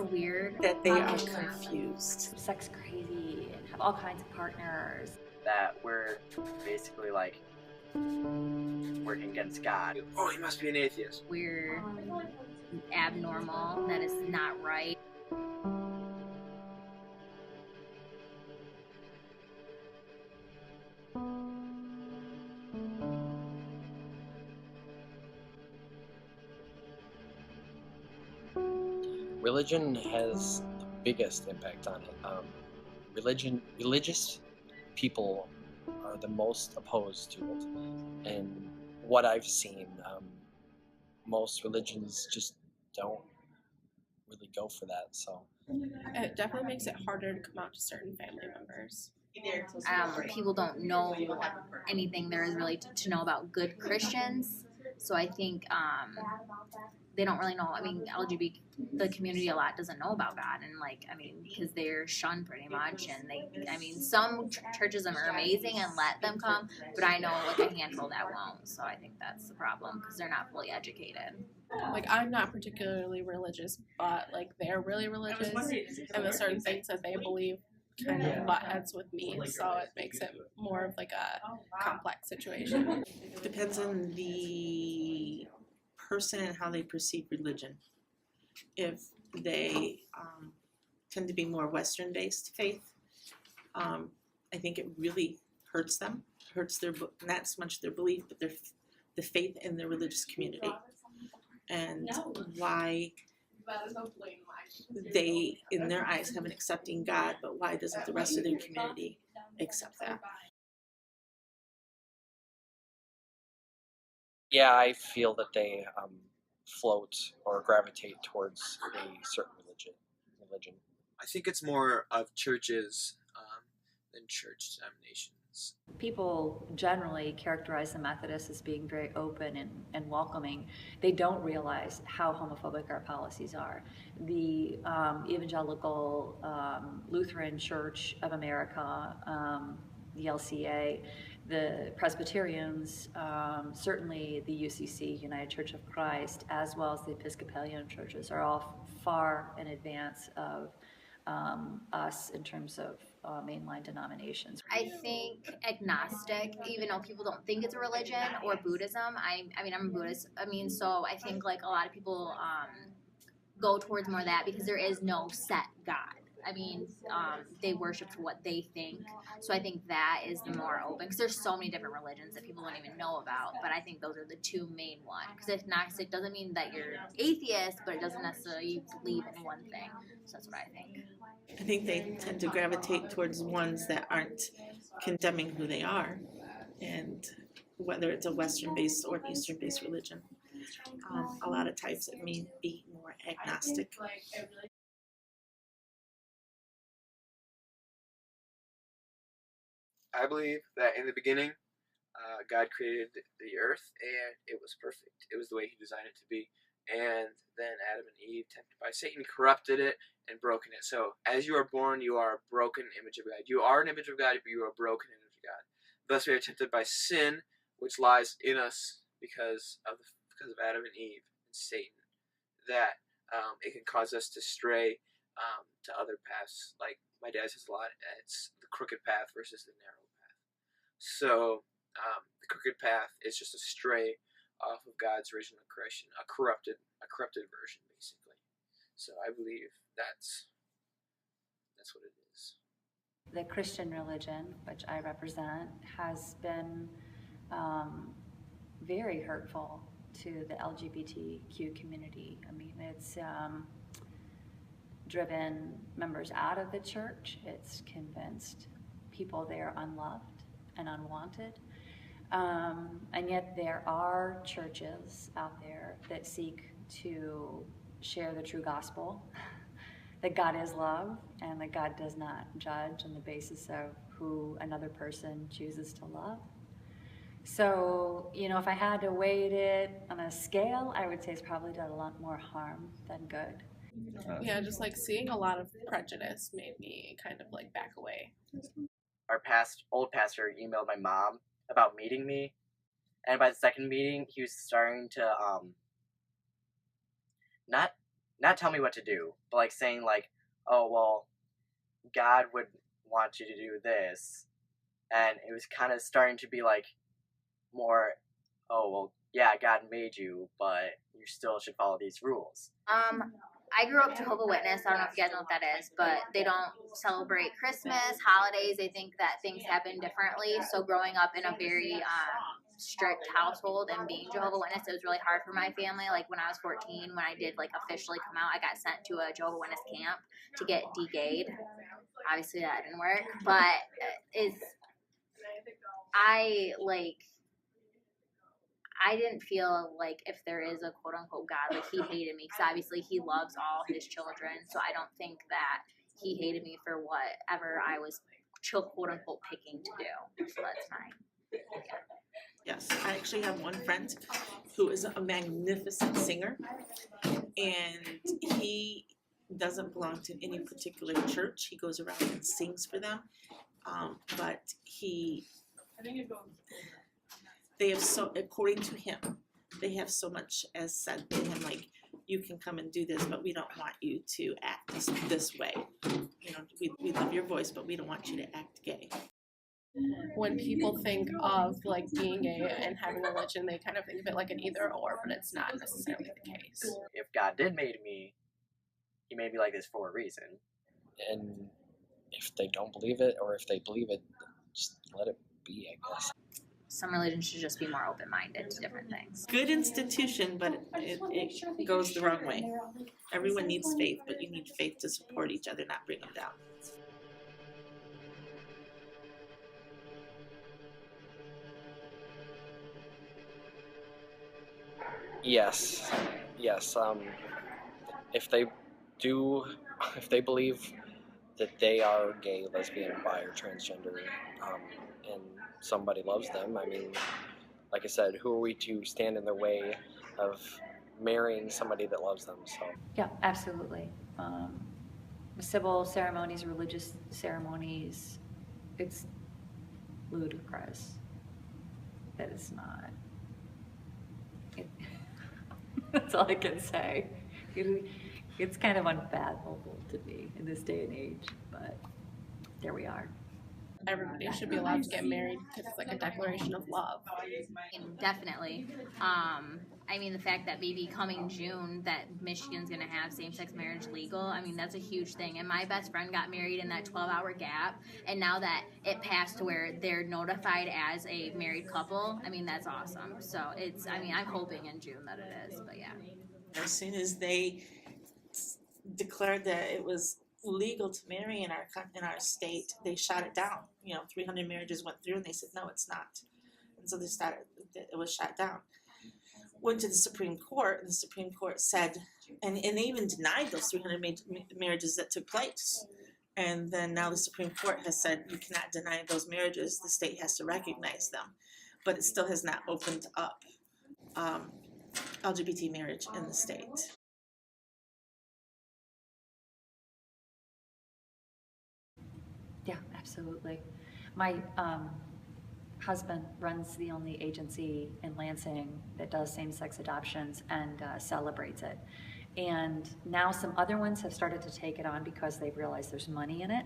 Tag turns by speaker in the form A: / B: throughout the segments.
A: are weird.
B: That they are confused.
A: Sex crazy and have all kinds of partners.
C: That we're basically like working against God.
D: Oh, he must be an atheist.
A: We're abnormal. That is not right.
E: Religion has the biggest impact on it. Religious people are the most opposed to it, and what I've seen, most religions just don't really go for that. So
F: it definitely makes it harder to come out to certain family members.
A: People don't know anything there is really to know about good Christians. So I think they don't really know. I mean, LGBT, the community a lot doesn't know about God, and because they're shunned pretty much. And some churches are amazing and let them come, but I know like a handful that won't. So I think that's the problem because they're not fully educated.
F: Like, I'm not particularly religious, but like they're really religious, and the certain things that they believe kind of butt heads with me, so it makes it more of like a complex situation.
B: Depends on the person and how they perceive religion. If they tend to be more Western-based faith, I think it really hurts them. Hurts their not so much their belief, but the faith in their religious community, and why they, in their eyes, have an accepting God, but why doesn't the rest of their community accept that?
E: yeah, I feel that they float or gravitate towards a certain religion.
D: I think it's more of churches than church denominations.
G: People generally characterize the Methodists as being very open and welcoming. They don't realize how homophobic our policies are. The Evangelical Lutheran Church of America, the LCA, the Presbyterians, certainly the UCC, United Church of Christ, as well as the Episcopalian churches are all far in advance of us in terms of mainline denominations.
A: I think agnostic, even though people don't think it's a religion, or Buddhism. I'm a Buddhist. So I think like a lot of people go towards more of that because there is no set God. They worship for what they think. So I think that is the more open, because there's so many different religions that people don't even know about. But I think those are the two main ones. Because agnostic doesn't mean that you're atheist, but it doesn't necessarily believe in one thing. So that's what I think.
B: I think they tend to gravitate towards ones that aren't condemning who they are, and whether it's a Western-based or an Eastern-based religion. A lot of times it may be more agnostic.
D: I believe that in the beginning, God created the earth, and it was perfect. It was the way He designed it to be. And then Adam and Eve, tempted by Satan, corrupted it and broken it. So as you are born, you are a broken image of God. You are an image of God, but you are a broken image of God. Thus we are tempted by sin, which lies in us because of Adam and Eve and Satan, that it can cause us to stray to other paths. Like my dad says a lot, it's the crooked path versus the narrow path. So the crooked path is just a stray off of God's original creation, a corrupted version, basically. So I believe that's what it is.
G: The Christian religion, which I represent, has been very hurtful to the LGBTQ community. It's driven members out of the church. It's convinced people they're unloved and unwanted. And yet there are churches out there that seek to share the true gospel, that God is love and that God does not judge on the basis of who another person chooses to love. So, if I had to weight it on a scale, I would say it's probably done a lot more harm than good.
F: Yeah, just like seeing a lot of prejudice made me kind of like back away.
C: Our old pastor emailed my mom about meeting me, and by the second meeting, he was starting to not not tell me what to do, but like saying like, oh well, God would want you to do this, and it was kind of starting to be like more, oh well, yeah, God made you, but you still should follow these rules.
A: I grew up Jehovah's Witness. I don't know if you guys know what that is, but they don't celebrate Christmas, holidays. They think that things happen differently. So growing up in a very strict household and being Jehovah's Witness, it was really hard for my family. Like when I was 14, when I did like officially come out, I got sent to a Jehovah's Witness camp to get de-gayed. Obviously that didn't work, but I didn't feel like if there is a quote unquote God, like he hated me, because obviously he loves all his children. So I don't think that he hated me for whatever I was quote unquote picking to do. So that's fine.
B: Yes, I actually have one friend who is a magnificent singer, and he doesn't belong to any particular church. He goes around and sings for them, but they have so, according to him, they have so much as said to him, like, you can come and do this, but we don't want you to act this way. You know, we love your voice, but we don't want you to act gay.
F: When people think of like being gay and having religion, they kind of think of it like an either or, but it's not necessarily the case.
C: If God did made me, he made me like this for a reason.
E: And if they don't believe it, or if they believe it, just let it be, I guess.
A: Some religions should just be more open-minded to different things.
B: Good institution, but it goes the wrong way. Everyone needs faith, but you need faith to support each other, not bring them down.
E: Yes. If they believe that they are gay, lesbian, bi, or transgender, and somebody loves them, I mean, like I said, who are we to stand in their way of marrying somebody that loves them? So
G: Yeah, absolutely. Civil ceremonies, religious ceremonies, it's ludicrous. That is not. That's all I can say. It's kind of unfathomable to me in this day and age, but there we are.
F: Everybody should be allowed to get married because it's like a declaration of love.
A: Definitely. I mean, the fact that maybe coming June that Michigan's going to have same-sex marriage legal, I mean, that's a huge thing. And my best friend got married in that 12-hour gap, and now that it passed to where they're notified as a married couple, I mean, that's awesome. So I'm hoping in June that it is, but yeah.
B: As soon as they declared that it was legal to marry in our state, they shot it down. 300 marriages went through, and they said no, it's not. And so it was shot down. Went to the Supreme Court, and the Supreme Court said, and they even denied those 300 marriages that took place. And then now the Supreme Court has said you cannot deny those marriages. The state has to recognize them, but it still has not opened up LGBT marriage in the state.
G: Yeah, absolutely. My husband runs the only agency in Lansing that does same-sex adoptions and celebrates it. And now some other ones have started to take it on because they've realized there's money in it.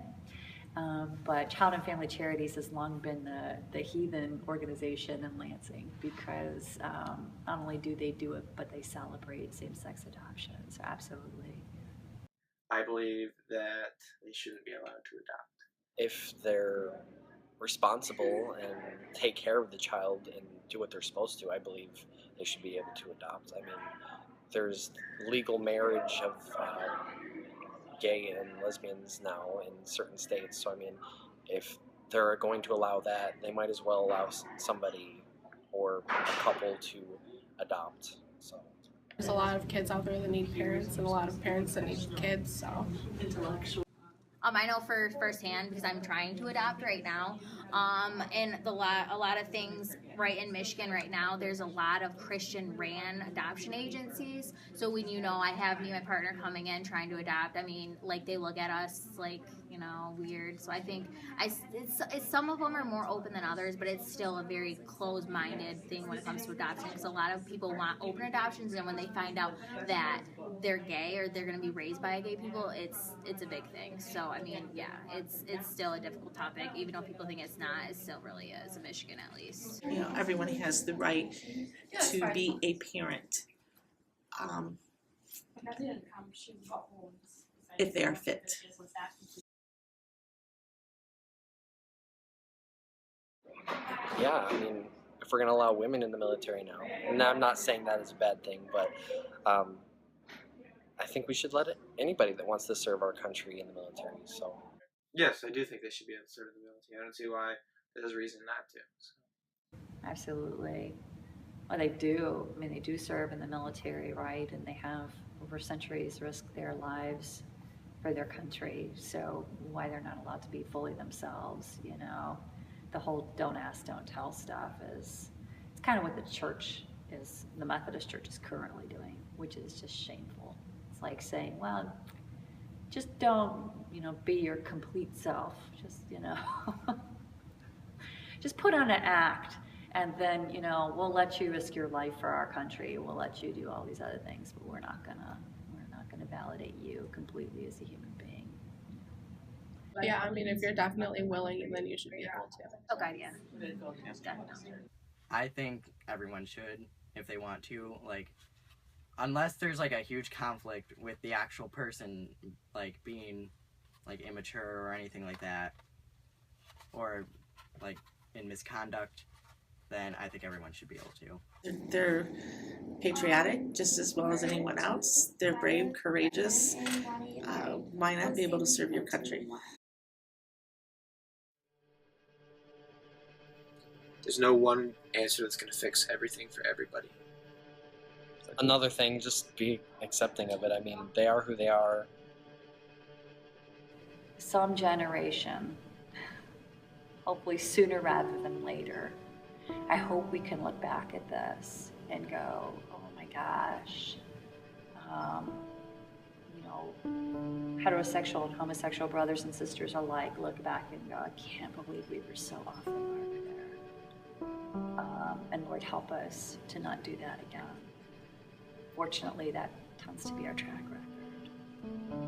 G: But Child and Family Charities has long been the heathen organization in Lansing because not only do they do it, but they celebrate same-sex adoption. So absolutely.
D: I believe that they shouldn't be allowed to adopt.
E: if they're responsible and take care of the child and do what they're supposed to, I believe they should be able to adopt. I mean, there's legal marriage of gay and lesbians now in certain states. So, I mean, if they're going to allow that, they might as well allow somebody or a couple to adopt. So
F: there's a lot of kids out there that need parents and a lot of parents that need kids, so.
B: Intellectual.
A: I know for firsthand because I'm trying to adopt right now. And a lot of things right in Michigan right now, there's a lot of Christian ran adoption agencies. So when I have me and my partner coming in trying to adopt, I mean, like they look at us like, weird. So I think it's some of them are more open than others, but it's still a very closed-minded thing when it comes to adoption, because a lot of people want open adoptions, and when they find out that they're gay or they're going to be raised by gay people, it's a big thing. So I mean, yeah, it's still a difficult topic, even though people think it's not. It still really is in Michigan, at least.
B: Everyone has the right to be a parent, if they are fit.
E: Yeah, I mean, if we're going to allow women in the military now, and I'm not saying that is a bad thing, but I think we should let anybody that wants to serve our country in the military. So
D: Yes, I do think they should be able to serve in the military. I don't see why there's a reason not to. So.
G: Absolutely. Well, they do. I mean, they do serve in the military, right? And they have over centuries risked their lives for their country. So why they're not allowed to be fully themselves, The whole don't ask, don't tell stuff it's kind of what the church is, the Methodist Church is currently doing, which is just shameful. It's like saying, well, just don't, be your complete self. Just, just put on an act, and then, we'll let you risk your life for our country. We'll let you do all these other things, but we're not gonna validate you completely as a human being.
F: Yeah, I mean, if you're definitely willing, then you should be able to.
A: Okay, yeah, definitely.
C: I think everyone should, if they want to, like, unless there's like a huge conflict with the actual person, like being like immature or anything like that, or like in misconduct, then I think everyone should be able to.
B: They're patriotic just as well as anyone else. They're brave, courageous. Why not be able to serve your country?
D: There's no one answer that's going to fix everything for everybody.
E: another thing, just be accepting of it. I mean, they are who they are.
G: Some generation, hopefully sooner rather than later, I hope we can look back at this and go, oh my gosh, heterosexual and homosexual brothers and sisters alike look back and go, I can't believe we were so off the mark there. And Lord, help us to not do that again. Fortunately, that tends to be our track record.